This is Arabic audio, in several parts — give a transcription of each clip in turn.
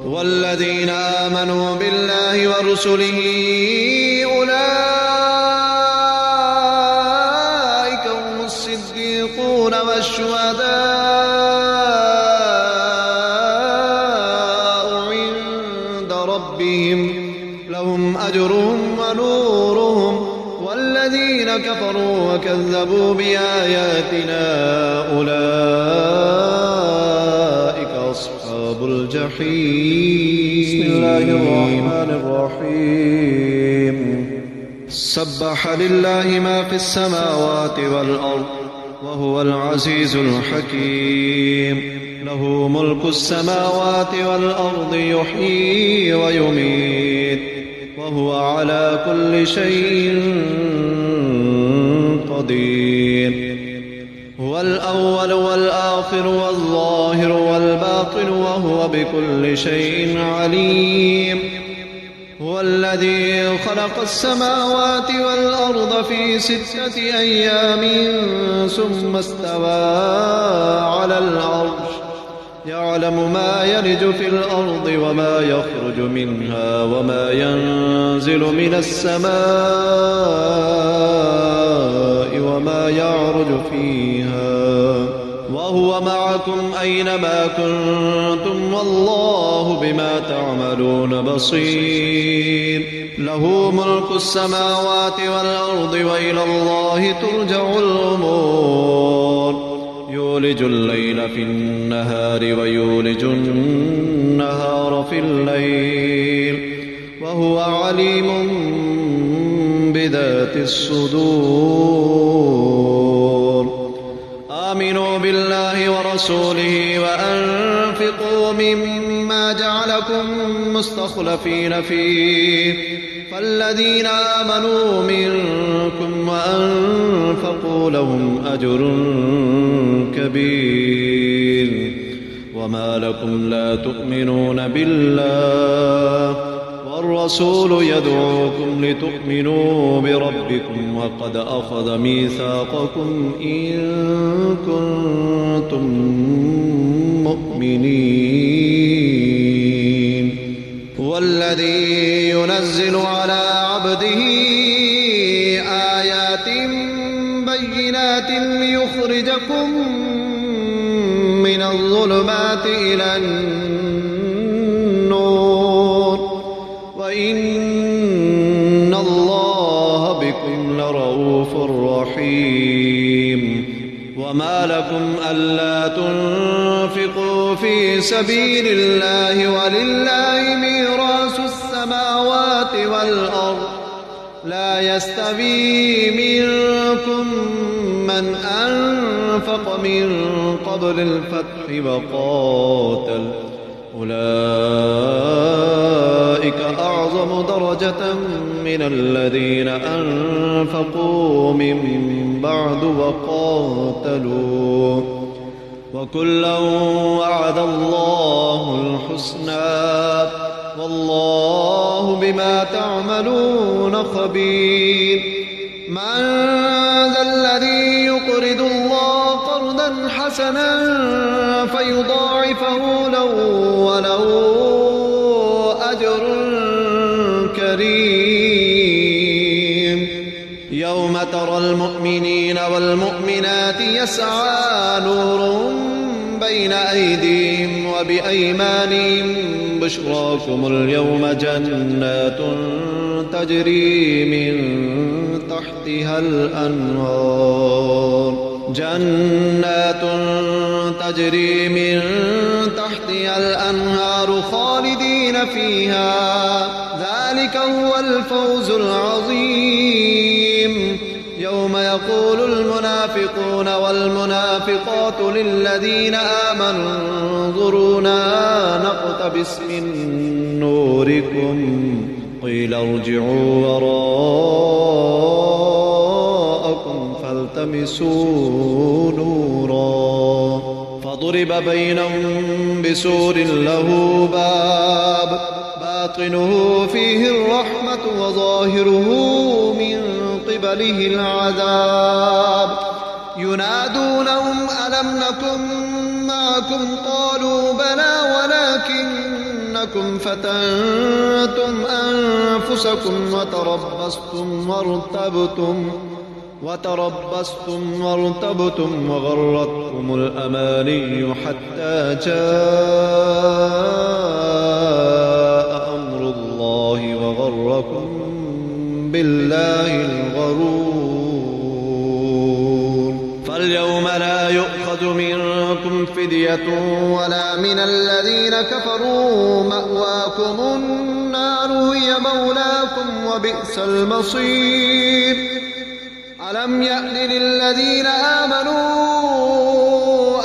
والذين آمنوا بالله ورسله أولئك هم الصديقون والشهداء عند ربهم لهم أجرهم ونورهم والذين كفروا وكذبوا بآياتنا أولئك أصحاب الجحيم. بسم الله الرحمن الرحيم. سبح لله ما في السماوات والأرض وهو العزيز الحكيم. له ملك السماوات والأرض يحيي ويميت وهو على كل شيء قدير. هو الأول والآخر والظاهر والباطن وهو بكل شيء عليم. هو الذي خلق السماوات والأرض في 6 أيام ثم استوى على العرش يعلم ما يلج في الأرض وما يخرج منها وما ينزل من السماء وما يعرج فيها وهو معكم أينما كنتم والله بما تعملون بصير. له ملك السماوات والأرض وإلى الله ترجع الأمور. يولج الليل في النهار ويولج النهار في الليل وهو عليم بذات الصدور. آمنوا بالله ورسوله وأنفقوا مما جعلكم مستخلفين فيه فالذين آمنوا منكم وأنفقوا لهم أجر كبير. وما لكم لا تؤمنون بالله والرسول يدعوكم لتؤمنوا بربكم وقد أخذ ميثاقكم إن كنتم مؤمنين. هو الذي ينزل على عبده آيات بينات ليخرجكم من الظلمات إلى النور وإن الله بكم لرؤوف رحيم. وما لكم ألا تنفقوا في سبيل الله ولله ميراث السماوات والأرض لا يستوي منكم من أنفق من قبل الفتح وقاتل أولئك أعظم درجة من الذين أنفقوا من بعد وقاتلوا وكلا وعد الله الحسنى والله بما تعملون خبير. من ذا الذي يقرض الله قرضا حسنا فيضاعفه له وله أجر كريم. يوم ترى المؤمنين والمؤمنات يسعى نورهم بين أيديهم وبأيمانهم بشراكم اليوم جنات تجري من تحتها الأنهار خالدين فيها ذلك هو الفوز العظيم. يوم يقول المنافقون والمنافقات للذين آمنوا انظرونا نقتبس من نوركم قيل ارجعوا وراءكم فالتمسوا نورا فضرب بينهم بسور له باب باطنه فيه الرحمة وظاهره من قبله العذاب. ينادونهم ألم نكن معكم قالوا بلى ولكنكم لكم فتنتم أنفسكم وتربصتم وارتبتم وغرتكم الأماني حتى جاء أمر الله وغركم بالله الغرور. فاليوم لا يؤخذ منكم فدية ولا من الذين كفروا، مأواكم النار هي مولاكم وبئس المصير. ألم يأن للذين آمنوا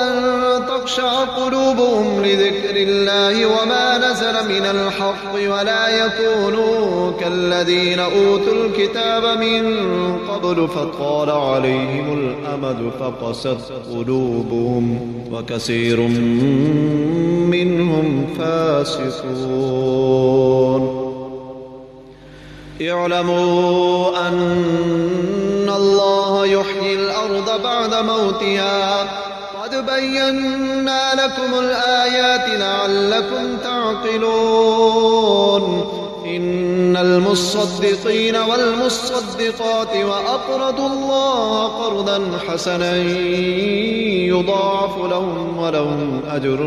أن تخشع قلوبهم لذكر الله وما نزل من الحق ولا يكونوا كالذين أوتوا الكتاب من قبل فطال عليهم الأمد فقست قلوبهم وكثير منهم فاسقون. اعلموا أن الله يحيي الأرض بعد موتها، قد بينا لكم الآيات لعلكم تعقلون. إن المصدقين والمصدقات وأقرضوا الله قرضا حسنا يضاعف لهم ولهم أجر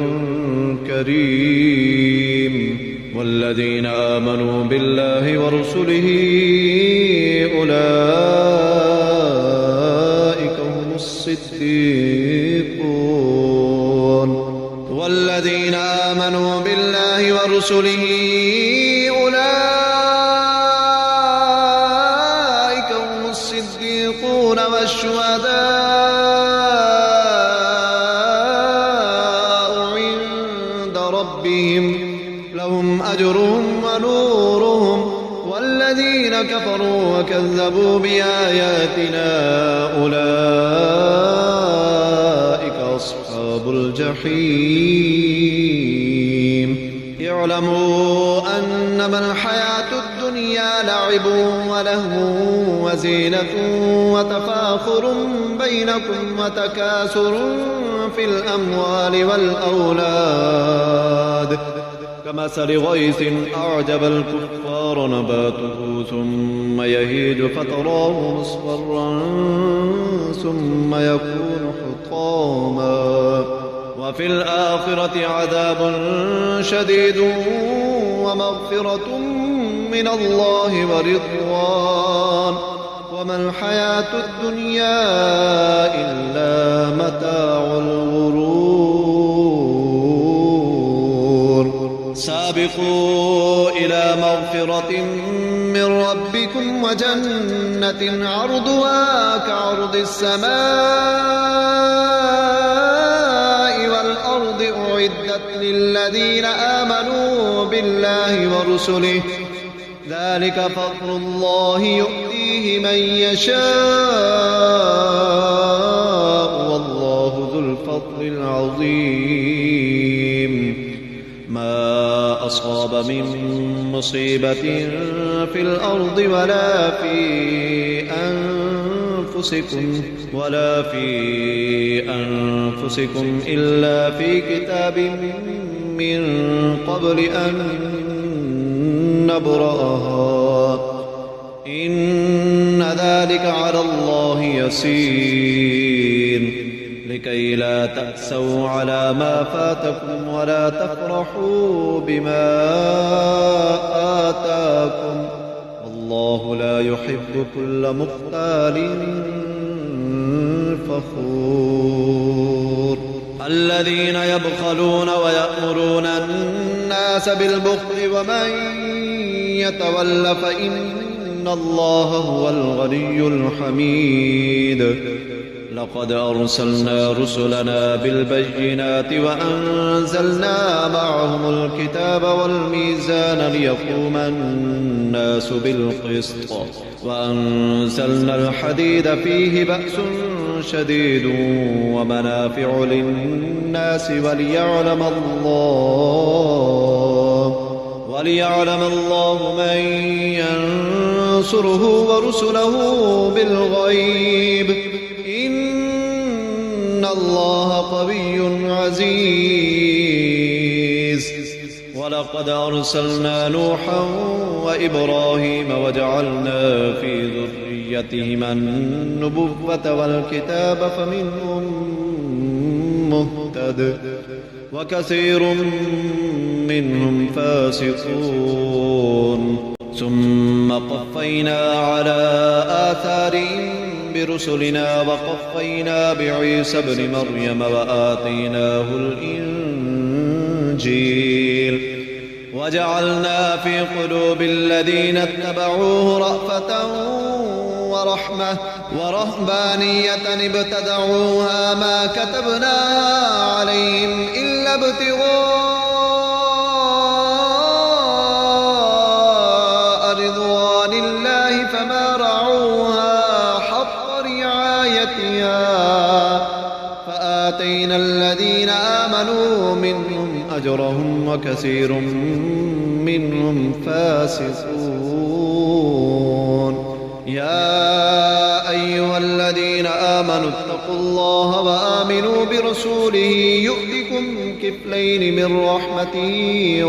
كريم. والذين آمنوا بالله ورسله أولئك هم الصديقون. والذين آمنوا بالله ورسله أولئك هم الصديقون والشهداء عند ربهم لهم أجرهم ونورهم. والذين كفروا وكذبوا بآياتنا أولئك أصحاب الجحيم. اعلموا أنما الحياة الدنيا لعب ولهو وزينة وتفاخر بينكم وتكاثر في الأموال والأولاد كمثل غيث أعجب الكفار نباته ثم يهيج فتراه مصفرا ثم يكون حطاما، وفي الآخرة عذاب شديد ومغفرة من الله ورضوان، وما الحياة الدنيا إلا متاع الغرور. سابقوا إلى مغفرة من ربكم وجنة عرضها كعرض السماء والأرض أعدت للذين آمنوا بالله ورسله، ذلك فضل الله يؤتيه من يشاء والله ذو الفضل العظيم. ما أصاب من مصيبة في الأرض ولا في أنفسكم إلا في كتاب من قبل أن نبرأها، إن ذلك على الله يسير. لكي لا تأسوا على ما فاتكم ولا تفرحوا بما آتاكم، والله لا يحب كل مختال فخور. الذين يبخلون ويأمرون الناس بالبخل ومن يتول فإن الله هو الغني الحميد. لقد أرسلنا رسلنا بالبينات وأنزلنا معهم الكتاب والميزان ليقوم الناس بالقسط، وأنزلنا الحديد فيه بأس شديد ومنافع للناس وليعلم الله من ينصره ورسله بالغيب، إن الله قوي عزيز. ولقد ولقد أرسلنا نوحا وإبراهيم وجعلنا في ذريتهما النبوة والكتاب فمنهم مهتد وكثير منهم فاسقون ثم قفينا على آثارهم برسلنا وقفينا بعيسى ابن مريم وآتيناه الإنجيل وجعلنا في قلوب الذين اتبعوه رأفة ورحمة ورهبانية ابتدعوها ما كتبناها عليهم إلا ابتغاء رضوان الله فما رعوها حق رعايتها فآتينا الذين آمنوا منهم أجرهم وكثير منهم فاسقون يا أيها الذين آمنوا اتقوا الله وآمنوا برسوله يؤتكم كفلين من رحمته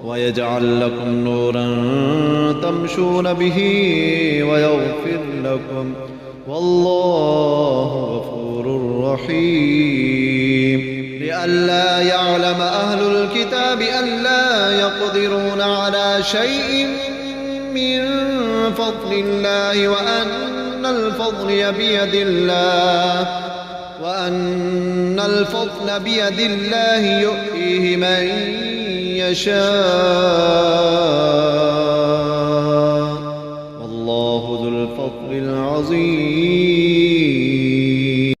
ويجعل لكم نورا تمشون به ويغفر لكم والله غفور رحيم لئلا يعلم أهل الكتاب ألا يقدرون على شيء من فضل الله وأن الفضل بيد الله يؤتيه من يشاء والله ذو الفضل العظيم